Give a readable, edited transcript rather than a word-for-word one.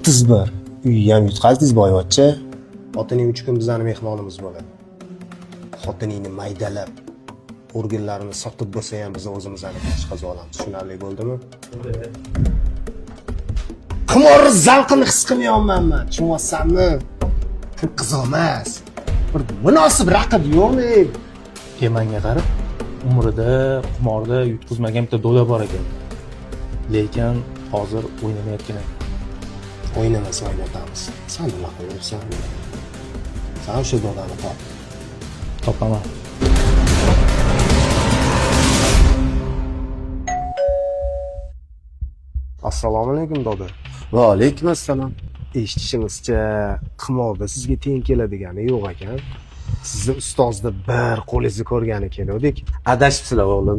1. Uyga ham yutqazdingiz boyvachcha. Xotining 3 kun bizning mehmonimiz bo'ladi. Xotiningni maydalab, organlarini sotib bo'lsa ham biz o'zimizdan chiqazib olamiz. Tushunarli bo'ldimi? Qimorni zavqini his qilmayapman men. Tushunyapsanmi? Qiz emas. Bir munosib raqib yo'qmi? Temanga qarab, umrida qimorda yutqizmagan bitta do'da bor ekan. Lekin hozir o'ynamayotgan ekan. O'ynamasa o'ynatamiz. Sen nima qilyapsan? Sen o'sha dodani top. Topaman. Assalomu alaykum doda. Va alaykum assalom. Eshitishimizcha, qimorda sizga teng keladigani yo'q ekan. Sizni ustozni bir qo'lingizni ko'rgani keldik. Adashibsizlar o'g'lim.